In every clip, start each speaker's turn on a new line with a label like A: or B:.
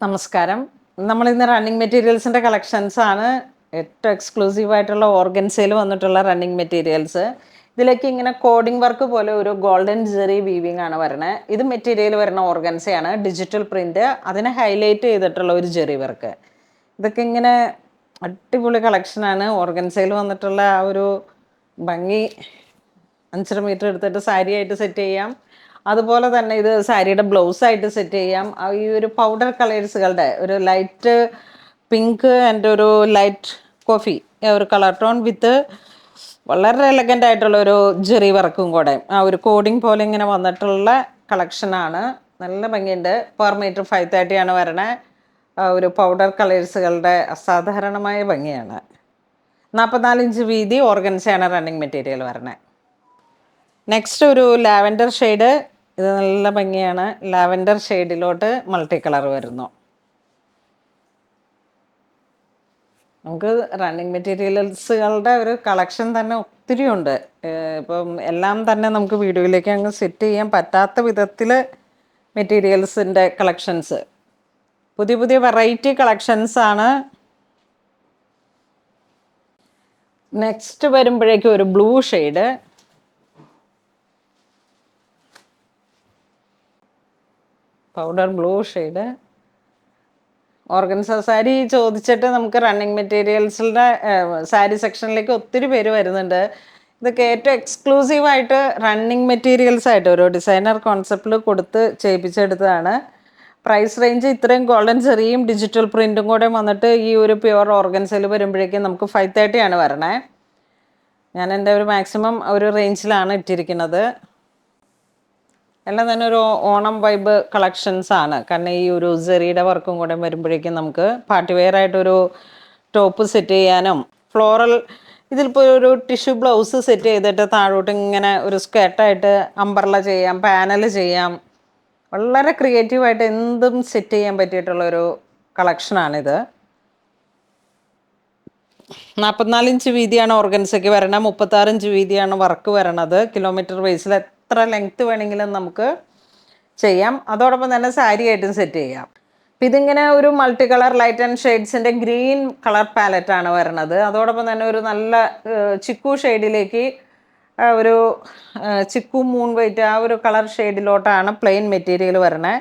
A: നമസ്കാരം. നമ്മളിന്ന് റണ്ണിങ് മെറ്റീരിയൽസിൻ്റെ കളക്ഷൻസാണ്. ഏറ്റവും എക്സ്ക്ലൂസീവായിട്ടുള്ള ഓർഗൻസയിൽ വന്നിട്ടുള്ള റണ്ണിങ് മെറ്റീരിയൽസ്. ഇതിലേക്ക് ഇങ്ങനെ കോഡിംഗ് വർക്ക് പോലെ ഒരു ഗോൾഡൻ ജെറി വീവിംഗ് ആണ് വരണേ. ഇത് മെറ്റീരിയൽ വരുന്ന ഓർഗൻസയാണ്. ഡിജിറ്റൽ പ്രിൻ്റ്, അതിനെ ഹൈലൈറ്റ് ചെയ്തിട്ടുള്ള ഒരു ജെറി വർക്ക്. ഇതൊക്കെ ഇങ്ങനെ അടിപൊളി കളക്ഷനാണ്. ഓർഗൻസയിൽ വന്നിട്ടുള്ള ആ ഒരു ഭംഗി 5.5 മീറ്റർ എടുത്തിട്ട് സാരിയായിട്ട് സെറ്റ് ചെയ്യാം. അതുപോലെ തന്നെ ഇത് സാരിയുടെ ബ്ലൗസായിട്ട് സെറ്റ് ചെയ്യാം. ഈ ഒരു പൗഡർ കളേഴ്സുകളുടെ ഒരു ലൈറ്റ് പിങ്ക് ആൻഡ് ഒരു ലൈറ്റ് കോഫി ഒരു കളർ ടോൺ വിത്ത് വളരെ എലഗൻ്റ് ആയിട്ടുള്ള ഒരു ജെറി വർക്കും കൂടെ ആ ഒരു കോഡിങ് പോലെ ഇങ്ങനെ വന്നിട്ടുള്ള കളക്ഷനാണ്. നല്ല ഭംഗിയുണ്ട്. പെർ മീറ്റർ 530 ആണ് വരണേ. ഒരു പൗഡർ കളേഴ്സുകളുടെ അസാധാരണമായ ഭംഗിയാണ്. 44 ഇഞ്ച് വീതി ഓർഗൻസയാണ് റണ്ണിങ് മെറ്റീരിയൽ വരണേ. നെക്സ്റ്റ് ഒരു ലാവൻഡർ ഷെയ്ഡ്. ഇത് നല്ല ഭംഗിയാണ്. ലാവൻഡർ ഷെയ്ഡിലോട്ട് മൾട്ടി കളർ വരുന്നു. നമുക്ക് റണ്ണിങ് മെറ്റീരിയൽസുകളുടെ ഒരു കളക്ഷൻ തന്നെ ഒത്തിരി ഉണ്ട്. ഇപ്പം എല്ലാം തന്നെ നമുക്ക് വീഡിയോയിലേക്ക് അങ്ങ് സെറ്റ് ചെയ്യാൻ പറ്റാത്ത വിധത്തിൽ മെറ്റീരിയൽസിൻ്റെ കളക്ഷൻസ്, പുതിയ പുതിയ വെറൈറ്റി കളക്ഷൻസാണ്. നെക്സ്റ്റ് വരുമ്പോഴേക്കും ഒരു blue shade. Powder blue shade. Organza sari ചോദിച്ചിട്ട് നമുക്ക് റണ്ണിങ് മെറ്റീരിയൽസിൻ്റെ സാരി സെക്ഷനിലേക്ക് ഒത്തിരി പേര് വരുന്നുണ്ട്. ഇതൊക്കെ ഏറ്റവും എക്സ്ക്ലൂസീവായിട്ട് റണ്ണിങ് മെറ്റീരിയൽസ് ആയിട്ട് ഒരു ഡിസൈനർ കോൺസെപ്റ്റിൽ കൊടുത്ത് ചെയ്യിപ്പിച്ചെടുത്തതാണ്. പ്രൈസ് റേഞ്ച് ഇത്രയും ഗോൾഡൻ ചെറിയും ഡിജിറ്റൽ പ്രിൻറ്റും കൂടെ വന്നിട്ട് ഈ ഒരു പ്യുവർ ഓർഗൻസയിൽ വരുമ്പോഴേക്കും നമുക്ക് 530 ആണ് വരണേ. ഞാൻ എൻ്റെ ഒരു മാക്സിമം ഒരു റേഞ്ചിലാണ് ഇട്ടിരിക്കുന്നത്. എല്ലാം തന്നെ ഒരു ഓണം വൈബ് കളക്ഷൻസ് ആണ്. കാരണം ഈ ഒരു സെറിയുടെ വർക്കും കൂടെ വരുമ്പോഴേക്കും നമുക്ക് പാർട്ടി വെയർ ആയിട്ടൊരു ടോപ്പ് സെറ്റ് ചെയ്യാനും ഫ്ലോറൽ ഇതിലിപ്പോൾ ഒരു ടിഷ്യൂ ബ്ലൗസ് സെറ്റ് ചെയ്തിട്ട് താഴോട്ട് ഇങ്ങനെ ഒരു സ്കേർട്ടായിട്ട് അംബർല ചെയ്യാം, പാനൽ ചെയ്യാം. വളരെ ക്രിയേറ്റീവായിട്ട് എന്തും സെറ്റ് ചെയ്യാൻ പറ്റിയിട്ടുള്ളൊരു കളക്ഷനാണിത്. 44 ഇഞ്ച് വീതിയാണ് ഓർഗൻസയ്ക്ക് വരണം. 36 ഇഞ്ച് വീതിയാണ് വർക്ക് വരണത്. കിലോമീറ്റർ ബേസിൽ എത്ര ലെങ്ത്ത് വേണമെങ്കിലും നമുക്ക് ചെയ്യാം. അതോടൊപ്പം തന്നെ സാരി ആയിട്ടും സെറ്റ് ചെയ്യാം. അപ്പം ഇതിങ്ങനെ ഒരു മൾട്ടി കളർ ലൈറ്റ് ആൻഡ് ഷെയ്ഡ്സിൻ്റെ ഗ്രീൻ കളർ പാലറ്റാണ് വരണത്. അതോടൊപ്പം തന്നെ ഒരു നല്ല ചിക്കു ഷെയ്ഡിലേക്ക് ഒരു ചിക്കു മൂൺ വൈറ്റ് ആ ഒരു കളർ ഷെയ്ഡിലോട്ടാണ് പ്ലെയിൻ മെറ്റീരിയൽ വരണേ.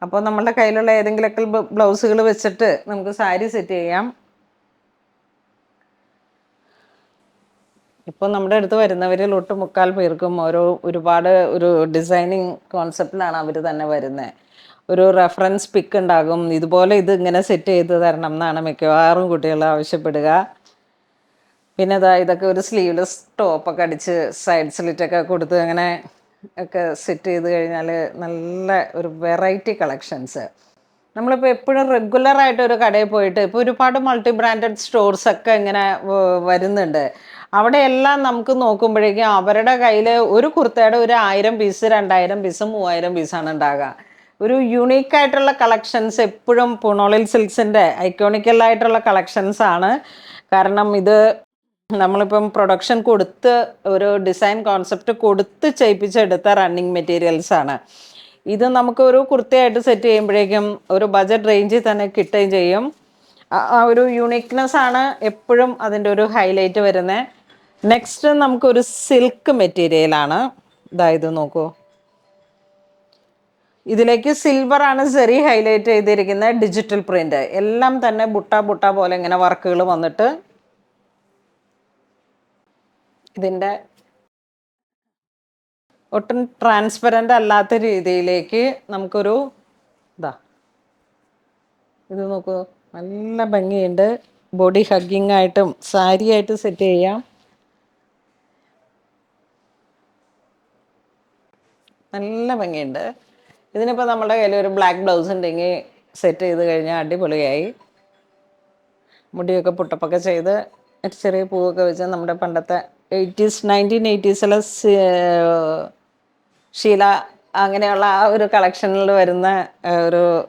A: അപ്പോൾ നമ്മളുടെ കയ്യിലുള്ള ഏതെങ്കിലുമൊക്കെ ബ്ലൗസുകൾ വെച്ചിട്ട് നമുക്ക് സാരി സെറ്റ് ചെയ്യാം. ഇപ്പോൾ നമ്മുടെ അടുത്ത് വരുന്നവരിൽ ഒട്ടുമുക്കാൽ പേർക്കും ഒരുപാട് ഒരു ഡിസൈനിങ് കോൺസെപ്റ്റിലാണ് അവർ തന്നെ വരുന്നത്. ഒരു റെഫറൻസ് പിക്ക് ഉണ്ടാകും, ഇതുപോലെ ഇത് ഇങ്ങനെ സെറ്റ് ചെയ്ത് തരണം എന്നാണ് മിക്കവാറും കുട്ടികൾ ആവശ്യപ്പെടുക. പിന്നെ ഇതൊക്കെ ഒരു സ്ലീവ്ലെസ് ടോപ്പൊക്കെ അടിച്ച് സൈഡ് സ്ലിറ്റൊക്കെ കൊടുത്ത് അങ്ങനെ ഒക്കെ സെറ്റ് ചെയ്ത് കഴിഞ്ഞാൽ നല്ല ഒരു വെറൈറ്റി കളക്ഷൻസ്. നമ്മളിപ്പോൾ എപ്പോഴും റെഗുലറായിട്ട് ഒരു കടയിൽ പോയിട്ട് ഇപ്പോൾ ഒരുപാട് മൾട്ടി ബ്രാൻഡഡ് സ്റ്റോഴ്സൊക്കെ ഇങ്ങനെ വരുന്നുണ്ട്. അവിടെയെല്ലാം നമുക്ക് നോക്കുമ്പോഴേക്കും അവരുടെ കയ്യിൽ ഒരു കുർത്തയുടെ ഒരു 1000 പീസ് 2000 പീസ് 3000 പീസാണ് ഉണ്ടാകുക. ഒരു യുണീക്കായിട്ടുള്ള കളക്ഷൻസ് എപ്പോഴും പുണോളിൽ സിൽക്സിൻ്റെ ഐക്കോണിക്കലായിട്ടുള്ള കളക്ഷൻസാണ്. കാരണം ഇത് നമ്മളിപ്പം പ്രൊഡക്ഷൻ കൊടുത്ത് ഒരു ഡിസൈൻ കോൺസെപ്റ്റ് കൊടുത്ത് ചെയ്യിപ്പിച്ചെടുത്ത റണ്ണിങ് മെറ്റീരിയൽസാണ്. ഇത് നമുക്കൊരു കുർത്തയായിട്ട് സെറ്റ് ചെയ്യുമ്പോഴേക്കും ഒരു ബജറ്റ് റേഞ്ചിൽ തന്നെ കിട്ടുകയും ചെയ്യും. ആ ഒരു യുണീക്നെസ് ആണ് എപ്പോഴും അതിൻ്റെ ഒരു ഹൈലൈറ്റ് വരുന്നത്. നെക്സ്റ്റ് നമുക്കൊരു സിൽക്ക് മെറ്റീരിയലാണ്. ഇത് നോക്കൂ. ഇതിലേക്ക് സിൽവറാണ് സെറി ഹൈലൈറ്റ് ചെയ്തിരിക്കുന്നത്. ഡിജിറ്റൽ പ്രിൻ്റ് എല്ലാം തന്നെ ബുട്ട പോലെ ഇങ്ങനെ വർക്കുകൾ വന്നിട്ട് ഇതിൻ്റെ ഒട്ടും ട്രാൻസ്പെറൻ്റ് അല്ലാത്ത രീതിയിലേക്ക് നമുക്കൊരു ഇത് നോക്കൂ, നല്ല ഭംഗിയുണ്ട്. ബോഡി ഹഗ്ഗിങ് ആയിട്ടും സാരി ആയിട്ട് സെറ്റ് ചെയ്യാം. നല്ല ഭംഗിയുണ്ട്. ഇതിനിപ്പോൾ നമ്മുടെ കയ്യിൽ ഒരു ബ്ലാക്ക് ബ്ലൗസ് ഉണ്ടെങ്കിൽ സെറ്റ് ചെയ്ത് കഴിഞ്ഞാൽ അടിപൊളിയായി. മുടിയൊക്കെ പുട്ടപ്പൊക്കെ ചെയ്ത് ചെറിയ പൂവൊക്കെ വെച്ച് നമ്മുടെ പണ്ടത്തെ 1980s ഷീല അങ്ങനെയുള്ള ആ ഒരു കളക്ഷനിൽ വരുന്ന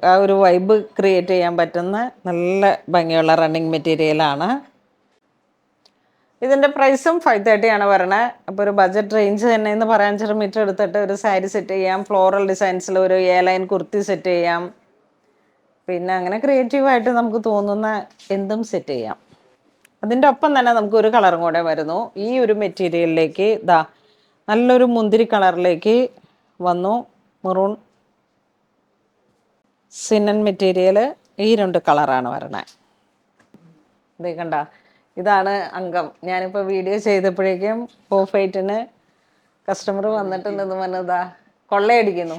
A: ആ ഒരു വൈബ് ക്രിയേറ്റ് ചെയ്യാൻ പറ്റുന്ന നല്ല ഭംഗിയുള്ള റണ്ണിങ് മെറ്റീരിയലാണ്. ഇതിൻ്റെ പ്രൈസും 530 ആണ് വരണത്. അപ്പോൾ ഒരു ബജറ്റ് റേഞ്ച് തന്നെ എന്ന് പറയാൻ 5 മീറ്റർ എടുത്തിട്ട് ഒരു സാരി സെറ്റ് ചെയ്യാം. ഫ്ലോറൽ ഡിസൈൻസിൽ ഒരു എ ലൈൻ കുർത്തി സെറ്റ് ചെയ്യാം. പിന്നെ അങ്ങനെ ക്രിയേറ്റീവായിട്ട് നമുക്ക് തോന്നുന്ന എന്തും സെറ്റ് ചെയ്യാം. അതിൻ്റെ ഒപ്പം തന്നെ നമുക്ക് ഒരു കളറും കൂടെ വരുന്നു. ഈ ഒരു മെറ്റീരിയലിലേക്ക് ഇതാ നല്ലൊരു മുന്തിരി കളറിലേക്ക് വന്നു. മെറൂൺ സിനൻ മെറ്റീരിയൽ, ഈ 2 കളറാണ് വരണേ. ഇതേ കണ്ട, ഇതാണ് അംഗം. ഞാനിപ്പോൾ വീഡിയോ ചെയ്തപ്പോഴേക്കും ഓഫ് വൈറ്റിന് കസ്റ്റമർ വന്നിട്ടുണ്ടെന്ന് പറഞ്ഞതാ കൊള്ളയടിക്കുന്നു.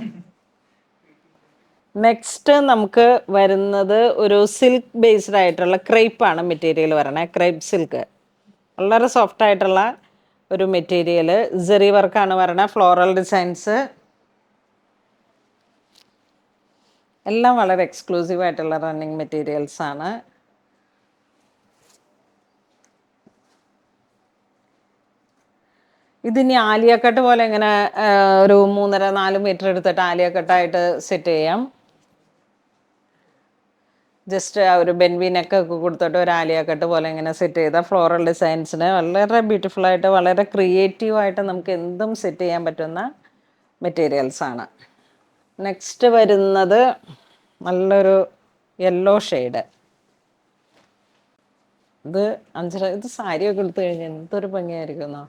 A: നെക്സ്റ്റ് നമുക്ക് വരുന്നത് ഒരു സിൽക്ക് ബേസ്ഡ് ആയിട്ടുള്ള ക്രേപ്പാണ് മെറ്റീരിയൽ വരണേ. ക്രേപ്പ് സിൽക്ക് വളരെ സോഫ്റ്റ് ആയിട്ടുള്ള ഒരു മെറ്റീരിയൽ. സെറി വർക്കാണ് വരണേ. ഫ്ലോറൽ ഡിസൈൻസ് എല്ലാം വളരെ എക്സ്ക്ലൂസീവ് ആയിട്ടുള്ള റണ്ണിങ് മെറ്റീരിയൽസ് ആണ്. ഇതിനി ആലിയ കട്ട് പോലെ ഇങ്ങനെ ഒരു 3.5-4 മീറ്റർ എടുത്തിട്ട് ആലിയ കട്ടായിട്ട് സെറ്റ് ചെയ്യാം. ജസ്റ്റ് ആ ഒരു ബെൻവി നെക്ക് ഒക്കെ കൊടുത്തിട്ട് ഒരു ആലിയ കട്ട് പോലെ ഇങ്ങനെ സെറ്റ് ചെയ്ത ഫ്ലോറൽ ഡിസൈൻസിന് വളരെ ബ്യൂട്ടിഫുൾ ആയിട്ട് വളരെ ക്രിയേറ്റീവായിട്ട് നമുക്ക് എന്തും സെറ്റ് ചെയ്യാൻ പറ്റുന്ന മെറ്റീരിയൽസ് ആണ്. നെക്സ്റ്റ് വരുന്നത് നല്ലൊരു യെല്ലോ ഷെയ്ഡ്. ഇത് 5.5 ഇത് സാരിയൊക്കെ എടുത്തു കഴിഞ്ഞാൽ എന്തൊരു ഭംഗിയായിരിക്കുന്നോ.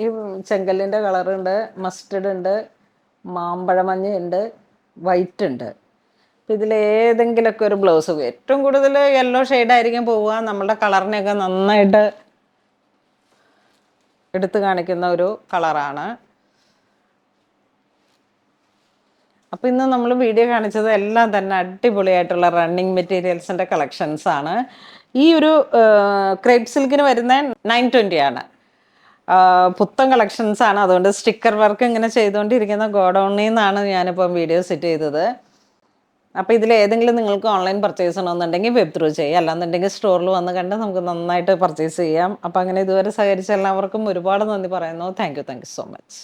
A: ഈ ചെങ്കല്ലിൻ്റെ കളറുണ്ട്, മസ്റ്റർഡ് ഉണ്ട്, മാമ്പഴമഞ്ഞയുണ്ട്, വൈറ്റ് ഉണ്ട്. അപ്പം ഇതിലേതെങ്കിലുമൊക്കെ ഒരു ബ്ലൗസ്, ഏറ്റവും കൂടുതൽ യെല്ലോ ഷെയ്ഡായിരിക്കും പോവുക. നമ്മളുടെ കളറിനെയൊക്കെ നന്നായിട്ട് എടുത്തു കാണിക്കുന്ന ഒരു കളറാണ്. അപ്പോൾ ഇന്ന് നമ്മൾ വീഡിയോ കാണിച്ചത് എല്ലാം തന്നെ അടിപൊളിയായിട്ടുള്ള റണ്ണിങ് മെറ്റീരിയൽസിൻ്റെ കളക്ഷൻസ് ആണ്. ഈ ഒരു ക്രേപ്പ് സിൽക്കിന് വരുന്ന 920 ആണ്. പുത്തൻ കളക്ഷൻസ് ആണ്. അതുകൊണ്ട് സ്റ്റിക്കർ വർക്ക് ഇങ്ങനെ ചെയ്തുകൊണ്ടിരിക്കുന്ന ഗോഡൗണിൽ നിന്നാണ് ഞാനിപ്പം വീഡിയോ സെറ്റ് ചെയ്തത്. അപ്പോൾ ഇതിൽ ഏതെങ്കിലും നിങ്ങൾക്ക് ഓൺലൈൻ പർച്ചേസ് ചെയ്യണമെന്നുണ്ടെങ്കിൽ വെബ് ത്രൂ ചെയ്യാം, അല്ലാന്നുണ്ടെങ്കിൽ സ്റ്റോറിൽ വന്ന് കണ്ട് നമുക്ക് നന്നായിട്ട് പർച്ചേസ് ചെയ്യാം. അപ്പോൾ അങ്ങനെ ഇതുവരെ സഹകരിച്ച എല്ലാവർക്കും ഒരുപാട് നന്ദി പറയുന്നു. Thank you so much.